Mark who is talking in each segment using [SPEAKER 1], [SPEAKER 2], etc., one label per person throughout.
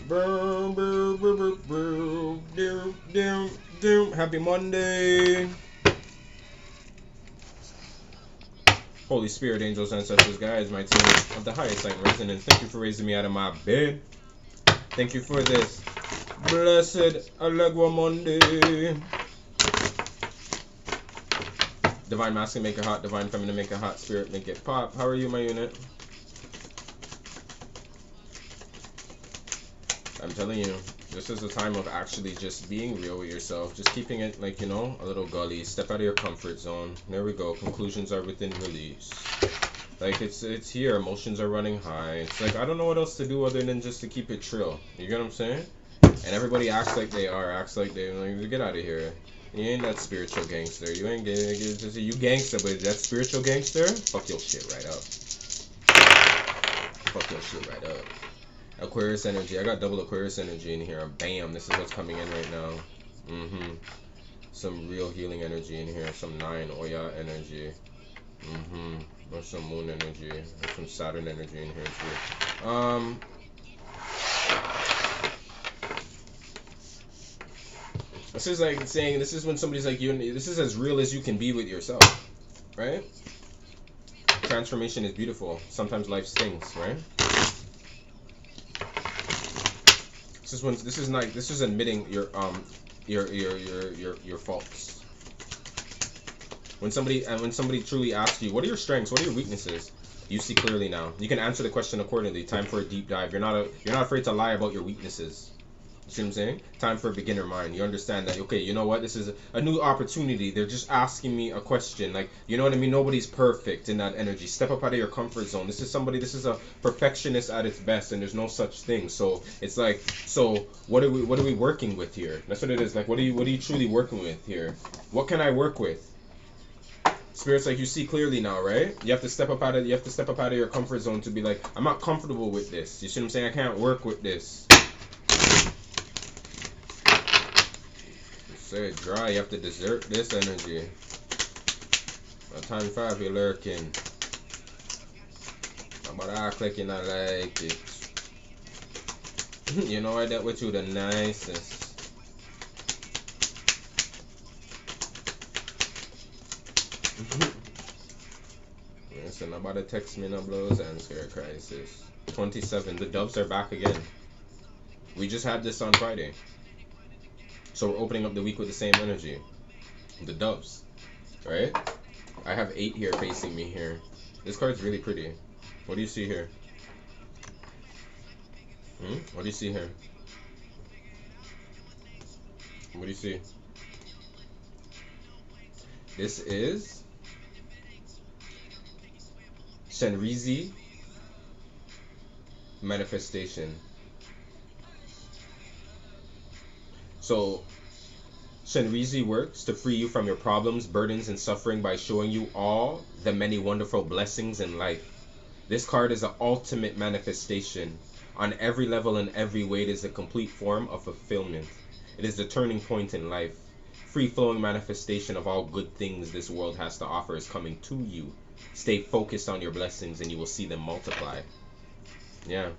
[SPEAKER 1] Boom, boom, boom, boom, boom, doom, doom, doom. Happy Monday. Holy Spirit, angels, ancestors, guides, my team of the highest light and resonance. Thank you for raising me out of my bed. Thank you for this blessed Allegro Monday. Divine masculine make it hot, divine feminine make it hot, spirit make it pop. How are you, my unit? I'm telling you, this is a time of actually just being real with yourself, just keeping it like, you know, a little gully. Step out of your comfort zone. There we go. Conclusions are within release. Like it's here. Emotions are running high. It's like I don't know what else to do other than just to keep it trill. You get what I'm saying? And everybody acts like they are, acts like they like get out of here. You ain't that spiritual gangster. You ain't you gangster, but that spiritual gangster, fuck your shit right up. Fuck your shit right up. Aquarius energy. I got double Aquarius energy in here. Bam. This is what's coming in right now. Some real healing energy in here. Some 9 Oya energy. There's some moon energy. There's some Saturn energy in here too. This is like saying this is when somebody's like you. This is as real as you can be with yourself, right? Transformation is beautiful. Sometimes life stings, right? This is admitting your faults. When somebody truly asks you, what are your strengths, what are your weaknesses, you see clearly now. You can answer the question accordingly. Time for a deep dive. You're not afraid to lie about your weaknesses. You see what I'm saying? Time for a beginner mind. You understand that, okay, you know what? This is a new opportunity. They're just asking me a question. Like, you know what I mean? Nobody's perfect in that energy. Step up out of your comfort zone. This is a perfectionist at its best, and there's no such thing. So it's like, so what are we working with here? That's what it is. Like, what are you truly working with here? What can I work with? Spirits, like, you see clearly now, right? You have to step up out of your comfort zone to be like, I'm not comfortable with this. You see what I'm saying? I can't work with this. Say it dry, you have to desert this energy. By time 5, you're lurking. I'm about to act like you not like it. You know I dealt with you the nicest. Listen, nobody text me no blows answer crisis. 27, the doves are back again. We just had this on Friday. So we're opening up the week with the same energy. The doves, right? I have 8 here facing me here. This card's really pretty. What do you see here? What do you see here? What do you see? This is Shenrizi manifestation. So Shenrizi works to free you from your problems, burdens, and suffering by showing you all the many wonderful blessings in life. This card is an ultimate manifestation. On every level and every way, it is a complete form of fulfillment. It is the turning point in life. Free-flowing manifestation of all good things this world has to offer is coming to you. Stay focused on your blessings and you will see them multiply. Yeah,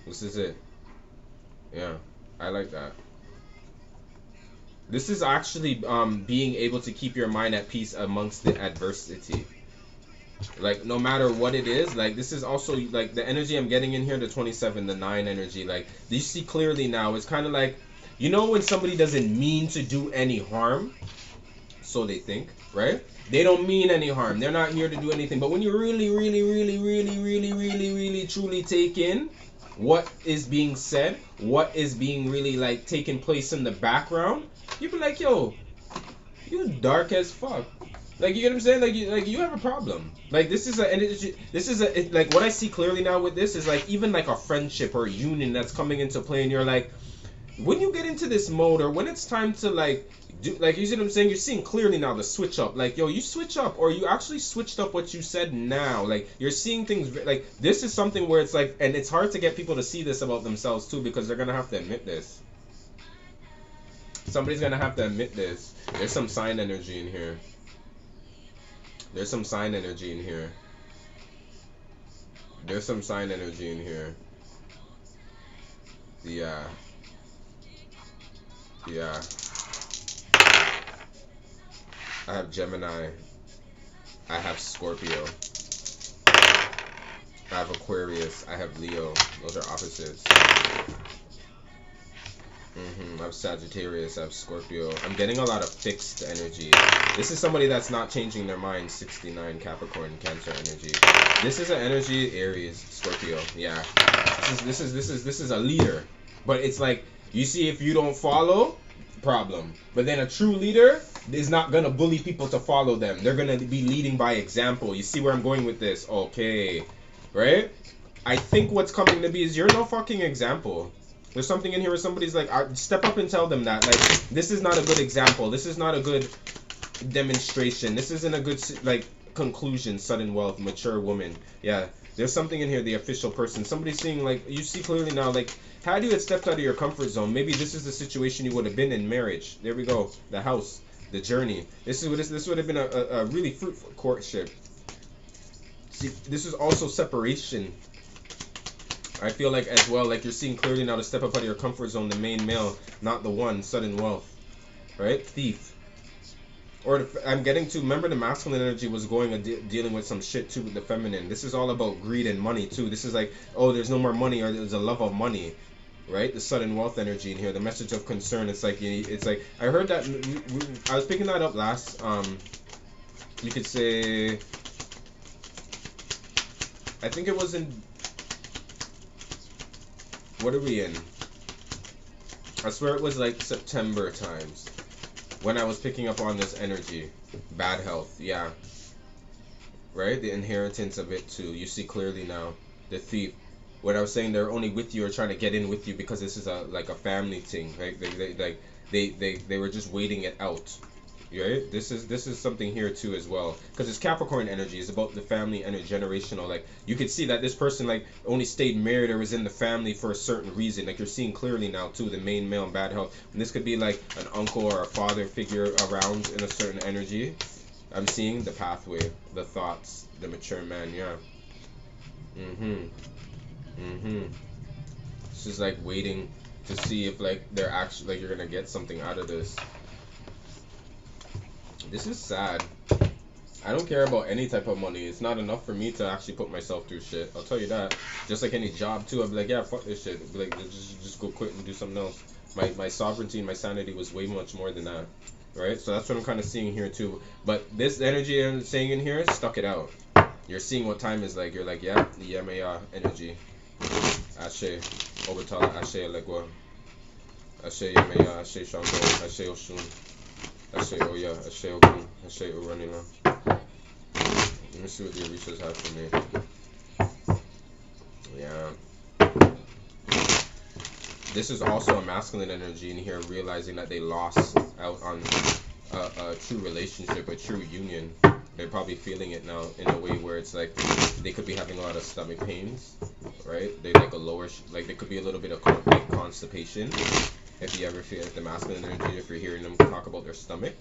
[SPEAKER 1] this is it. Yeah, I like that. This is actually being able to keep your mind at peace amongst the adversity. Like, no matter what it is, like, this is also like the energy I'm getting in here, the 27, the 9 energy. Like, you see clearly now, it's kind of like, you know, when somebody doesn't mean to do any harm, so they think, right? They don't mean any harm. They're not here to do anything. But when you really, really, really, really, really, really, really, truly take in what is being said, what is being really like taking place in the background, you be like, yo, you dark as fuck. Like, you get what I'm saying? Like you have a problem. Like, this is like what I see clearly now with this is like even like a friendship or a union that's coming into play, and you're like, when you get into this mode or when it's time to like do, like, you see what I'm saying, you're seeing clearly now the switch up. Like, yo, you switch up, or you actually switched up what you said now. Like, you're seeing things like this is something where it's like, and it's hard to get people to see this about themselves too, because they're gonna have to admit this. Somebody's gonna have to admit this. There's some sign energy in here. There's some sign energy in here. There's some sign energy in here. Yeah. Yeah. I have Gemini. I have Scorpio. I have Aquarius. I have Leo. Those are opposites. I have Sagittarius. I have Scorpio. I'm getting a lot of fixed energy. This is somebody that's not changing their mind. 69 Capricorn, Cancer energy. This is an energy Aries, Scorpio. Yeah. This is a leader, but it's like you see if you don't follow, problem. But then a true leader is not gonna bully people to follow them. They're gonna be leading by example. You see where I'm going with this? Okay, right? I think what's coming to be is you're no fucking example. There's something in here where somebody's like, step up and tell them that. Like, this is not a good example. This is not a good demonstration. This isn't a good, like, conclusion. Sudden wealth, mature woman. Yeah, there's something in here, the official person. Somebody's seeing, like, you see clearly now, like, had you had stepped out of your comfort zone, maybe this is the situation you would have been in marriage. There we go. The house, the journey. This would have been a really fruitful courtship. See, this is also separation. I feel like as well, like you're seeing clearly now to step up out of your comfort zone, the main male, not the one, sudden wealth, right? Thief. Or I'm getting to, remember the masculine energy was going and dealing with some shit too with the feminine. This is all about greed and money too. This is like, oh, there's no more money or there's a love of money, right? The sudden wealth energy in here, the message of concern. It's like, I heard that, I was picking that up last, you could say, I think it was in, what are we in? I swear it was like September times when I was picking up on this energy. Bad health, yeah. Right? The inheritance of it too. You see clearly now. The thief. What I was saying, they're only with you or trying to get in with you because this is a like a family thing, right? They were just waiting it out. Right? This is something here too as well, because it's Capricorn energy. It's about the family and generational. Like you could see that this person like only stayed married or was in the family for a certain reason. Like you're seeing clearly now too, the main male in bad health. And this could be like an uncle or a father figure around in a certain energy. I'm seeing the pathway, the thoughts, the mature man. Yeah. This is like waiting to see if like they're actually like you're gonna get something out of this. This is sad. I don't care about any type of money. It's not enough for me to actually put myself through shit. I'll tell you that. Just like any job too. I'd be like, yeah, fuck this shit. I'd be like, just go quit and do something else. My sovereignty and my sanity was way much more than that. Right? So that's what I'm kind of seeing here too. But this energy I'm saying in here, stuck it out. You're seeing what time is like. You're like, yeah, the Yemaya energy. Ashe, Obatala, Ashe, Alegua. Ashe, Yemaya, Ashe, Shango, Ashe, Oshun. Ashe Oya, Ashe Ogun, Ashe Uranila. Let me see what the Orishas have for me. Yeah. This is also a masculine energy in here, realizing that they lost out on a true relationship, a true union. They're probably feeling it now in a way where it's like they could be having a lot of stomach pains, right? They like a lower, like there could be a little bit of constipation. If you ever feel like the masculine energy, if you're hearing them talk about their stomach,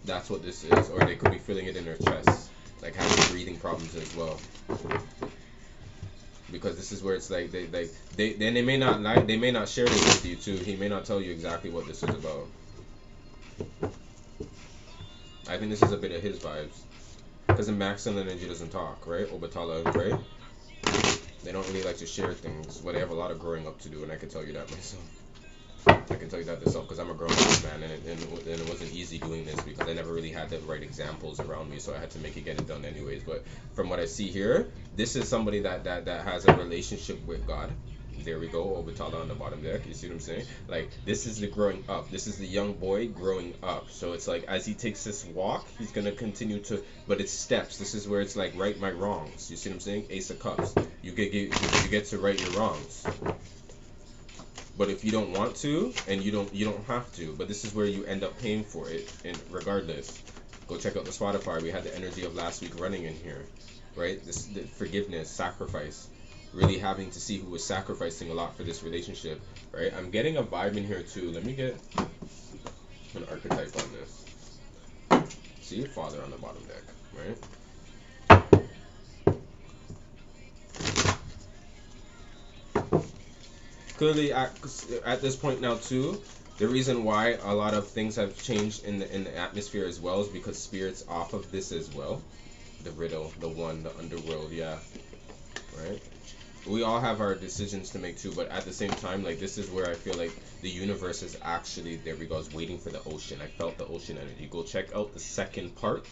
[SPEAKER 1] that's what this is. Or they could be feeling it in their chest, like having breathing problems as well. Because this is where it's like they may not share this with you too. He may not tell you exactly what this is about. I think this is a bit of his vibes. Because the masculine energy doesn't talk, right? Obatala, right? They don't really like to share things. But they have a lot of growing up to do, and I can tell you that myself. I can tell you that myself because I'm a grown-up man, and it wasn't easy doing this because I never really had the right examples around me, so I had to make it get it done anyways. But from what I see here, this is somebody that has a relationship with God. There we go, Obatala on the bottom deck. You see what I'm saying? Like, this is the growing up. This is the young boy growing up. So it's like, as he takes this walk, he's going to continue to, but it's steps. This is where it's like, right my wrongs. You see what I'm saying? Ace of Cups. You get to right your wrongs. But if you don't want to, and you don't have to. But this is where you end up paying for it, and regardless. Go check out the Spotify. We had the energy of last week running in here, right? The forgiveness, sacrifice, really having to see who was sacrificing a lot for this relationship, right? I'm getting a vibe in here too. Let me get an archetype on this. See your father on the bottom deck, right? clearly at this point now too, the reason why a lot of things have changed in the atmosphere as well is because spirits off of this as well. The riddle, the one, the underworld, yeah, right. We all have our decisions to make too, but at the same time, like this is where I feel like the universe is actually, there we go, is waiting for the ocean. I felt the ocean energy. Go check out the second part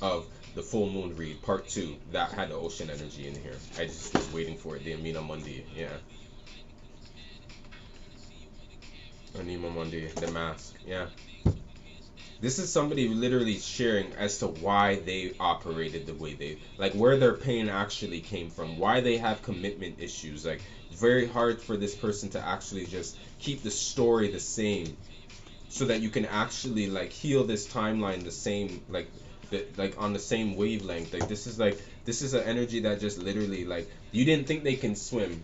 [SPEAKER 1] of the full moon read, part two. That had the ocean energy in here. I just was waiting for it. The Amina Mundi, yeah. Anima Mundi, the mask, yeah. This is somebody literally sharing as to why they operated the way they, like where their pain actually came from, why they have commitment issues. Like very hard for this person to actually just keep the story the same, so that you can actually like heal this timeline the same, like on the same wavelength. Like this is an energy that just literally, like, you didn't think they can swim.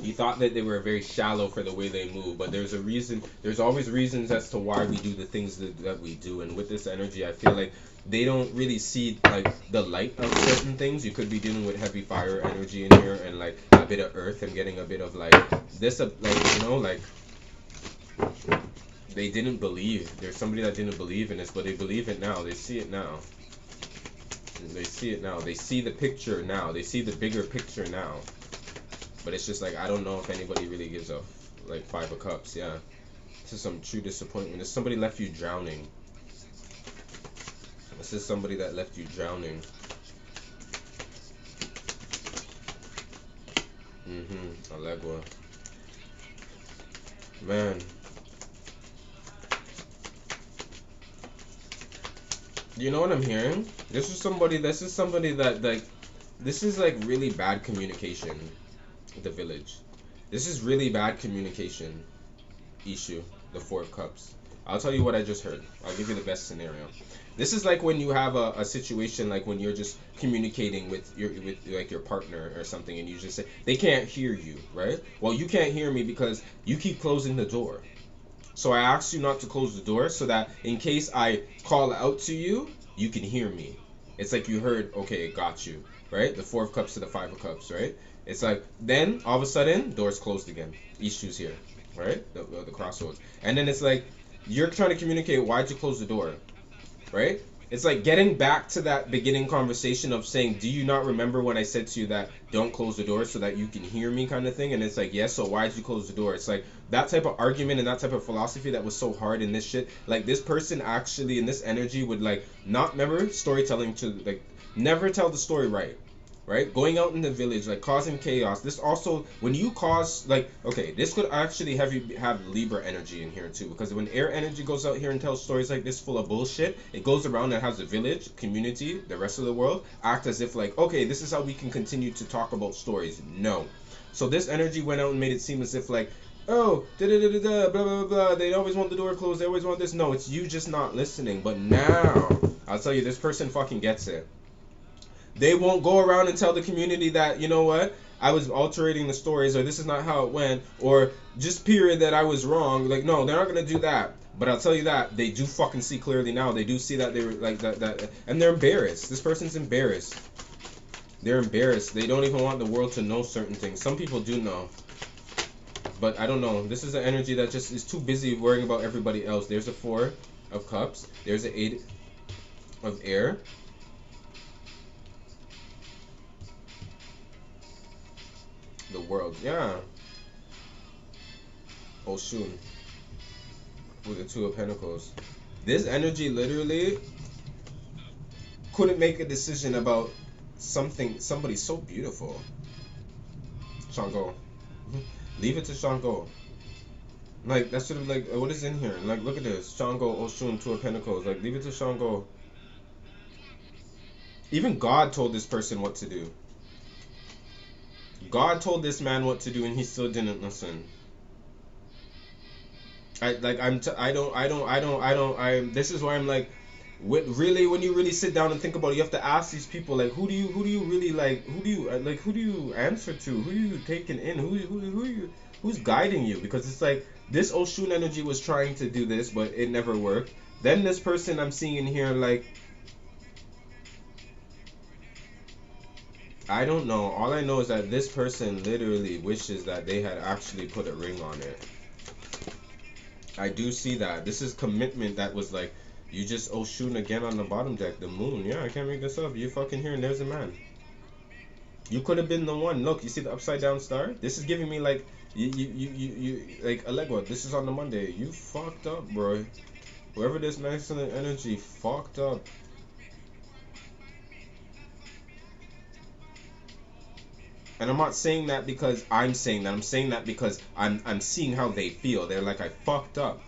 [SPEAKER 1] You thought that they were very shallow for the way they move, but there's a reason. There's always reasons as to why we do the things that we do. And with this energy, I feel like they don't really see like the light of certain things. You could be dealing with heavy fire energy in here, and like a bit of earth, and getting a bit of like this, like, you know, like they didn't believe. There's somebody that didn't believe in this, but they believe it now. They see it now. They see it now. They see the picture now. They see the bigger picture now. But it's just like, I don't know if anybody really gives a like Five of Cups. Yeah, this is some true disappointment. If somebody left you drowning, this is somebody that left you drowning. Allegua. Man. You know what I'm hearing? This is somebody that like, this is like really bad communication. The village. This is really bad communication issue. The Four of Cups. I'll tell you what I just heard. I'll give you the best scenario. This is like when you have a situation, like when you're just communicating with your partner or something, and you just say they can't hear you, right? Well, you can't hear me because you keep closing the door. So I asked you not to close the door so that in case I call out to you, you can hear me. It's like you heard, okay, got you, right? The Four of Cups to the Five of Cups, right? It's like, then all of a sudden, doors closed again. Issues here, right? The crossroads. And then it's like, you're trying to communicate, why'd you close the door, right? It's like getting back to that beginning conversation of saying, do you not remember when I said to you that don't close the door so that you can hear me, kind of thing? And it's like, yes, so why'd you close the door? It's like that type of argument and that type of philosophy that was so hard in this shit. Like this person actually in this energy would like not, remember storytelling, to like never tell the story right. Right? Going out in the village, like causing chaos. This also, when you cause, like, okay, this could actually have Libra energy in here too, because when air energy goes out here and tells stories like this full of bullshit, it goes around and has the village, community, the rest of the world, act as if like, okay, this is how we can continue to talk about stories. No. So this energy went out and made it seem as if like, oh, da da da da da, blah blah blah, they always want the door closed, they always want this. No, it's you just not listening. But now, I'll tell you, this person fucking gets it. They won't go around and tell the community that, you know what, I was altering the stories, or this is not how it went, or just period that I was wrong. Like, no, they're not gonna do that. But I'll tell you that they do fucking see clearly now. They do see that they were like that, and they're embarrassed. This person's embarrassed. They're embarrassed. They don't even want the world to know certain things. Some people do know, but I don't know. This is an energy that just is too busy worrying about everybody else. There's a Four of Cups. There's an Eight of Air. The world, yeah. Oshun with the Two of Pentacles. This energy literally couldn't make a decision about somebody so beautiful. Shango. Leave it to Shango. Like, that's sort of like, what is in here? Like, look at this. Shango, Oshun, Two of Pentacles. Like, leave it to Shango. Even God told this person what to do. God told this man what to do, and he still didn't listen. This is why I'm like, really, when you really sit down and think about it, you have to ask these people, like, who do you really like? Who do you answer to? Who are you taking in? Who's guiding you? Because it's like this Oshun energy was trying to do this, but it never worked. Then this person I'm seeing in here, like, I don't know. All I know is that this person literally wishes that they had actually put a ring on it. I do see that. This is commitment that was like, you just, oh, shooting again on the bottom deck. The moon. Yeah, I can't make this up. You fucking here and there's a man. You could have been the one. Look, you see the upside down star? This is giving me like, like, Allegro, this is on the Monday. You fucked up, bro. Whoever this masculine energy fucked up. And I'm not saying that because I'm saying that. I'm saying that because I'm seeing how they feel. They're like, I fucked up.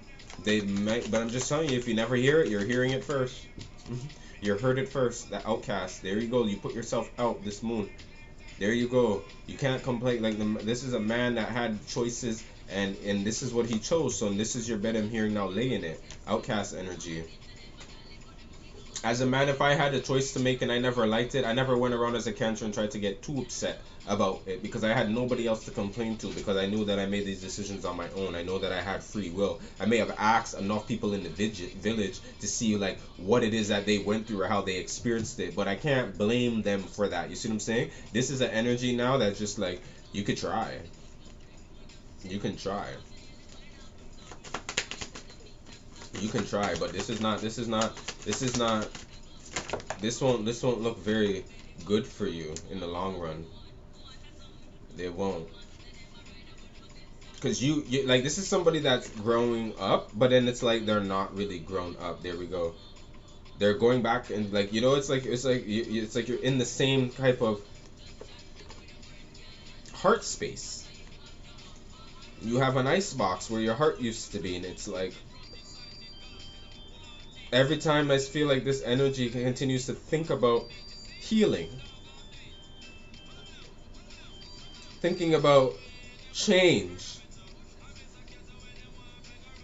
[SPEAKER 1] They might, but I'm just telling you, if you never hear it, you're hearing it first. You heard it first. The outcast. There you go. You put yourself out this moon. There you go. You can't complain. Like this is a man that had choices, and this is what he chose. So this is your bed. I'm hearing now. Lay in it. Outcast energy. As a man, if I had a choice to make and I never liked it, I never went around as a Cancer and tried to get too upset about it because I had nobody else to complain to, because I knew that I made these decisions on my own. I know that I had free will. I may have asked enough people in the village to see like what it is that they went through or how they experienced it, but I can't blame them for that. You see what I'm saying? This is an energy now that's just like, you could try. You can try. You can try, but this won't look very good for you in the long run. They won't. Because you like, this is somebody that's growing up, but then it's like they're not really grown up. There we go. They're going back and like, it's like you're in the same type of heart space. You have an ice box where your heart used to be, and it's like, every time I feel like this energy continues to think about healing, thinking about change,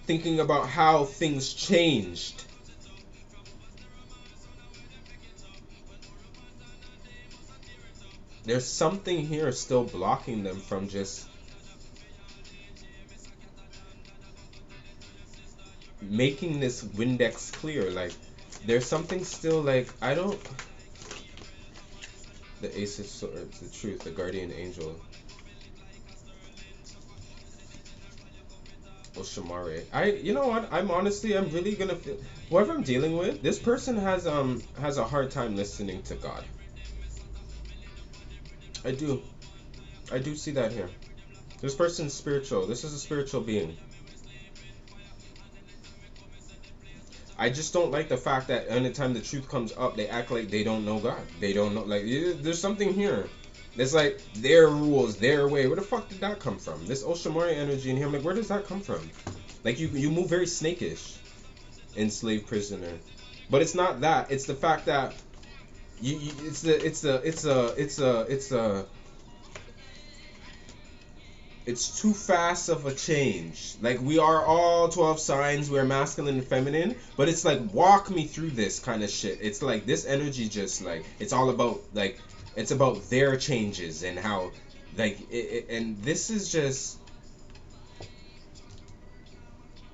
[SPEAKER 1] thinking about how things changed. There's something here still blocking them from just making this Windex clear. Like, there's something still like, I don't. The Ace of Swords, the Truth, the Guardian Angel. Shamare. You know what? I'm really gonna feel, whoever I'm dealing with, this person has a hard time listening to God. I do see that here. This person's spiritual. This is a spiritual being. I just don't like the fact that anytime the truth comes up, they act like they don't know God. They don't know, like, there's something here. It's like their rules, their way. Where the fuck did that come from? This Oshamori energy in here, I'm like, where does that come from? Like, you move very snakish, enslaved prisoner. But it's not that. It's the fact that it's too fast of a change. Like, we are all 12 signs, we're masculine and feminine, but it's like, walk me through this kind of shit. It's like this energy just like, it's all about like, it's about their changes and how like and this is just,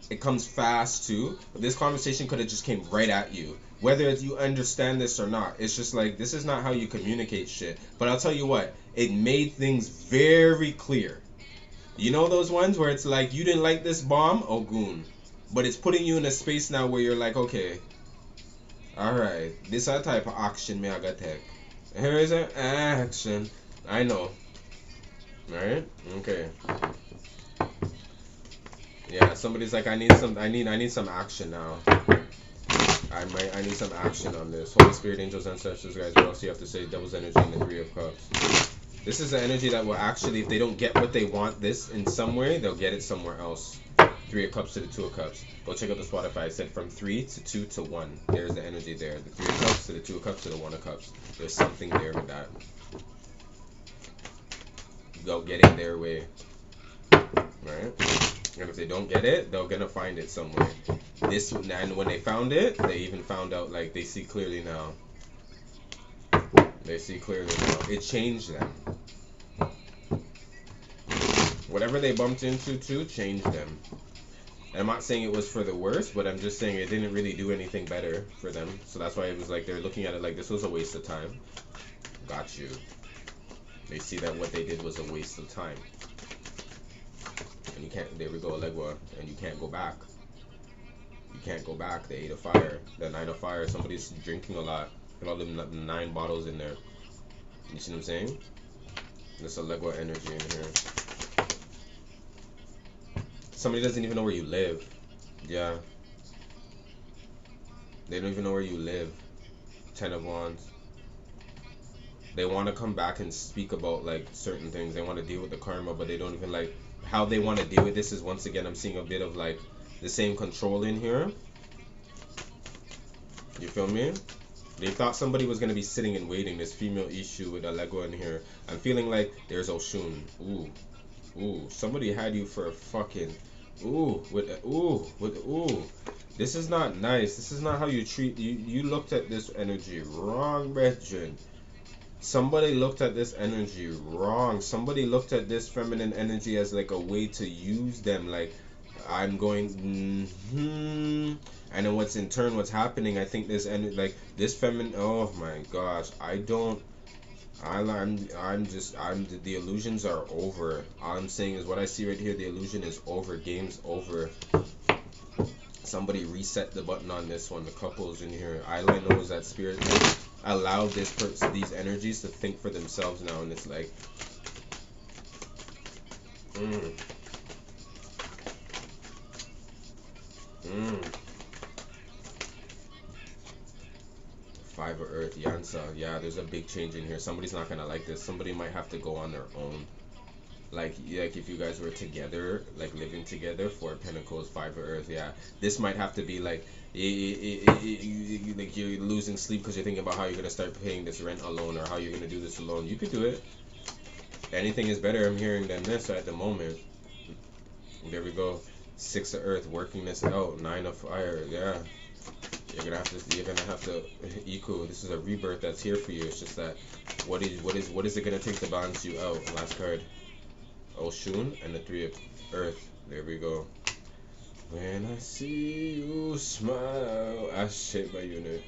[SPEAKER 1] it comes fast too. But this conversation could have just came right at you, whether you understand this or not. It's just like, this is not how you communicate shit. But I'll tell you what, it made things very clear. You know those ones where it's like, you didn't like this bomb, oh goon, but it's putting you in a space now where you're like, okay, alright, this is a type of action me I gotta take. Here is an action. I know. Alright? Okay. Yeah, somebody's like, I need some action now. I need some action on this. Holy Spirit, angels, ancestors, guys, what else do you have to say? Devil's energy and the Three of Cups. This is the energy that will actually, if they don't get what they want this in some way, they'll get it somewhere else. Three of Cups to the Two of Cups. Go check out the Spotify. I said from 3 to 2 to 1. There's the energy there. The Three of Cups to the Two of Cups to the One of Cups. There's something there with that. They'll get it their way. Right? And if they don't get it, they're gonna find it somewhere. And when they found it, they even found out, like, they see clearly now. They see clearly now. It changed them. Whatever they bumped into too changed them. And I'm not saying it was for the worst, but I'm just saying it didn't really do anything better for them. So that's why it was like, they're looking at it like this was a waste of time. Got you. They see that what they did was a waste of time. And you can't, there we go, Legua, and you can't go back. You can't go back. The 8 of fire, the 9 of fire, somebody's drinking a lot. Put all them 9 bottles in there. You see what I'm saying? There's a Legua energy in here. Somebody doesn't even know where you live. Yeah. They don't even know where you live. 10 of Wands. They want to come back and speak about like certain things. They want to deal with the karma, but they don't even like how they want to deal with this. Is once again, I'm seeing a bit of like the same control in here. You feel me? They thought somebody was gonna be sitting and waiting. This female issue with a Lego in here. I'm feeling like there's Oshun. Ooh, ooh. Somebody had you for a fucking. Ooh, ooh. This is not nice. This is not how you treat you. You looked at this energy wrong, brethren. Somebody looked at this energy wrong. Somebody looked at this feminine energy as like a way to use them. Like I'm going, and then what's in turn, what's happening? I think this energy, like this feminine. Oh my gosh, I don't. The illusions are over. All I'm saying is what I see right here. The illusion is over. Game's over. Somebody reset the button on this one. The couples in here. All I know is that spirit allow these energies to think for themselves now, and it's like, Five of Earth, Yansa. Yeah, there's a big change in here. Somebody's not gonna like this. Somebody might have to go on their own. Like if you guys were together, like living together, Four of Pentacles, Five of Earth. Yeah, this might have to be like, like you're losing sleep because you're thinking about how you're gonna start paying this rent alone or how you're gonna do this alone. You could do it. Anything is better, I'm hearing, than this at the moment. There we go. Six of Earth, working this out. Nine of Fire. Yeah. You're gonna have to equal. This is a rebirth that's here for you. It's just that what is it gonna take to balance you out? Last card. Oshun and the Three of Earth. There we go. When I see you smile, I shake my unit.